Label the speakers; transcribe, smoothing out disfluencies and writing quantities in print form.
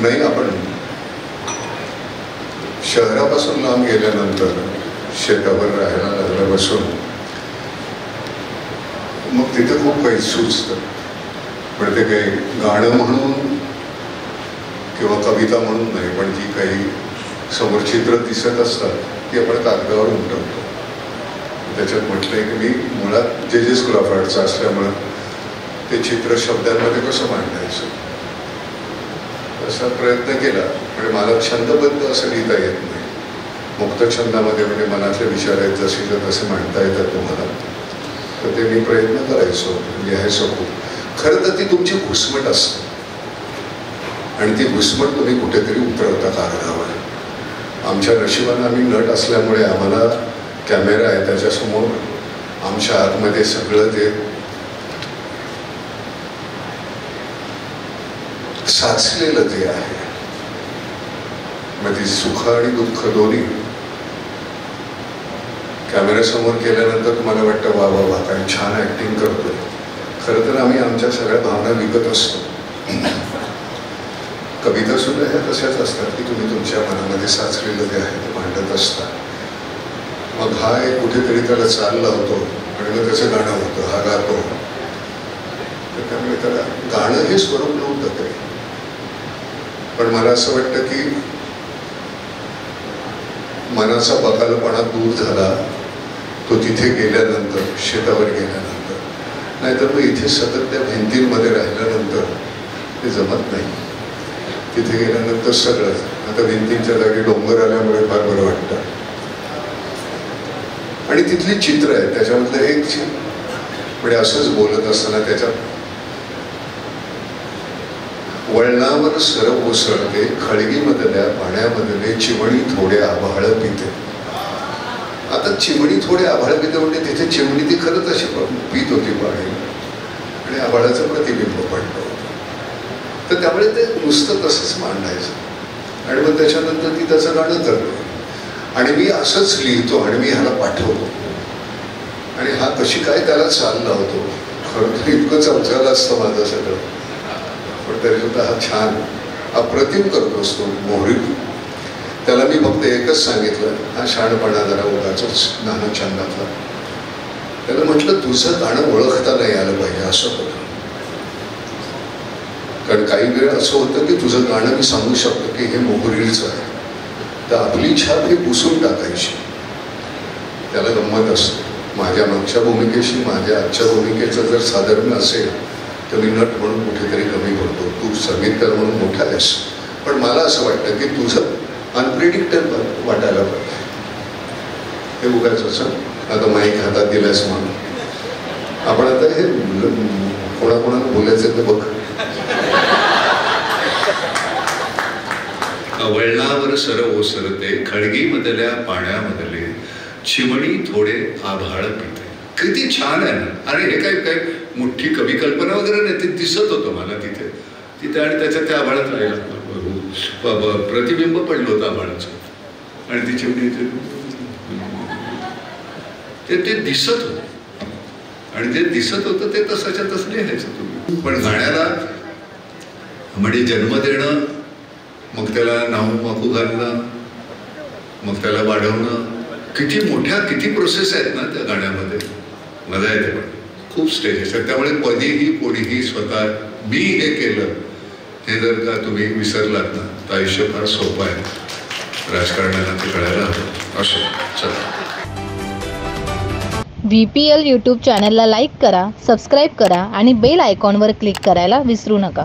Speaker 1: नाही, आपण शहरापासून लांब गेल्यानंतर शेतावर राहायला लागल्यापासून मग तिथे खूप काही सुचतं. पण ते काही गाणं म्हणून किंवा कविता म्हणून नाही, पण जी काही समोर चित्र दिसत असतात ती आपण कागदावर उमटवतो. त्याच्यात म्हटलंय की मी मुळात जे स्कूल ऑफ आर्टचं असल्यामुळं ते चित्र शब्दांमध्ये कसं मांडायचं असा प्रयत्न केला. म्हणजे मला छंदबद्ध असं लिहिता येत नाही. मुक्त छंदामध्ये म्हणजे मनातले विचार आहेत जसे तसे मांडता येतात तुम्हाला, तर ते मी प्रयत्न करायचो, लिहायचो खूप. खरं तर ती तुमची घुसमट असते आणि ती घुसमट तुम्ही कुठेतरी उतरवता कागदावर. आमच्या नशिबानं आम्ही नट असल्यामुळे आम्हाला कॅमेरा आहे, त्याच्यासमोर आमच्या आतमध्ये सगळं ते साचलेलं ते आहे. मग ती सुख आणि दुःख दोन्ही कॅमेऱ्यासमोर केल्यानंतर तुम्हाला वाटतं वा वा वा काय छान ऍक्टिंग करतोय. खरं तर आम्ही आमच्या सगळ्या भावना विकत असतो. कविता सुद्धा ह्या तशाच असतात की तुम्ही तुमच्या मनामध्ये साचलेलं जे आहे ते मांडत असता. मग हा एक कुठेतरी त्याला चाल लावतो आणि मग त्याचं गाणं होतं, हा गातो. तर त्यामुळे त्याला गाणं हे स्वरूप नव्हतं काही. पण मला असं वाटतं की मनाचा बकालपणा दूर झाला तो तिथे गेल्यानंतर, शेतावर गेल्यानंतर. नाहीतर मग इथे सतत त्या भिंतींमध्ये राहिल्यानंतर ते जमत नाही. तिथे गेल्यानंतर सगळंच. आता भिंतींच्या जागी डोंगर आल्यामुळे फार बरं वाटतं. आणि तिथली चित्र आहे त्याच्यामधलं एक म्हणजे असंच बोलत असताना त्याच्यात वळणावर सरव ओसळते खळगीमधल्या पाण्यामधले चिमणी थोडे आभाळ पिते. आता चिमणी थोडे आभाळ पिते म्हणजे तिथे चिमणी ती खरंच अशी पित होती पाणी आणि आभाळाचं प्रतिबिंब पडलं होतं. तर त्यामुळे ते नुसतं तसंच मांडायचं आणि मग त्याच्यानंतर ती त्याचं गाणं करते आणि मी असंच लिहितो आणि मी ह्याला पाठवतो आणि हा कशी काय त्याला चाल लावतो. खरं तर इतकं चमचालं असतं माझं सगळं, पण तरी सुद्धा हा छान अप्रतिम करतो असतो. मोहरी त्याला मी फक्त एकच सांगितलं, हा शहाणपणा जरा उगाच गाणं छंदातला. त्याला म्हटलं तुझं गाणं ओळखता नाही आलं पाहिजे असं होतं. कारण काही वेळ असं होतं की तुझं गाणं मी सांगू शकतो की हे मोहरीचं आहे, तर आपली छाप ही पुसून टाकायची. त्याला गंमत असते. माझ्या मागच्या भूमिकेशी माझ्या आजच्या भूमिकेचं जर साधर्म्य असेल तर मी नट म्हणून कुठेतरी कमी पडतो, तू संगीतकार म्हणून मोठा आहेस. पण मला असं वाटतं की तुझं अनप्रिडिक्टेबल वाटायला पाहिजे. हे उगाच असं आता माईक हातात दिलास म्हणून आपण आता हे कोणाकोणाला बोलायचं ते बघ. वळणावर सरव ओसरते खळगीमधल्या पाण्यामधले चिमणी थोडे आभाळ पिते. किती छान आहे ना. आणि हे काय मोठी कवी कल्पना वगैरे नाही, ते दिसत होतं मला तिथे आणि त्याच्यात त्या आभाळात राहिला प्रतिबिंब पडलं होतं आभाळाचं आणि ती चिमणी ते दिसत होतं आणि जे दिसत होतं ते तसंच्या तसं लिहायचं तुम्ही. पण गाण्याला म्हणजे जन्म देणं, मग त्याला नाव माकू घालणं, मग त्याला वाढवणं, किती प्रोसेस आहेत ना त्या गाण्यामध्ये. मजा येते. पण खूप स्टेजेस आहेत. त्यामुळे कधीही कोणीही स्वतः मी हे केलं हे जर का तुम्ही विसरलात ना तर आयुष्य फार सोपं आहे. राजकारणाला ते कळायला हवं. असं चला.
Speaker 2: VPL यूट्यूब चॅनलला लाईक करा, सबस्क्राईब करा आणि बेल आयकॉनवर क्लिक करायला विसरू नका.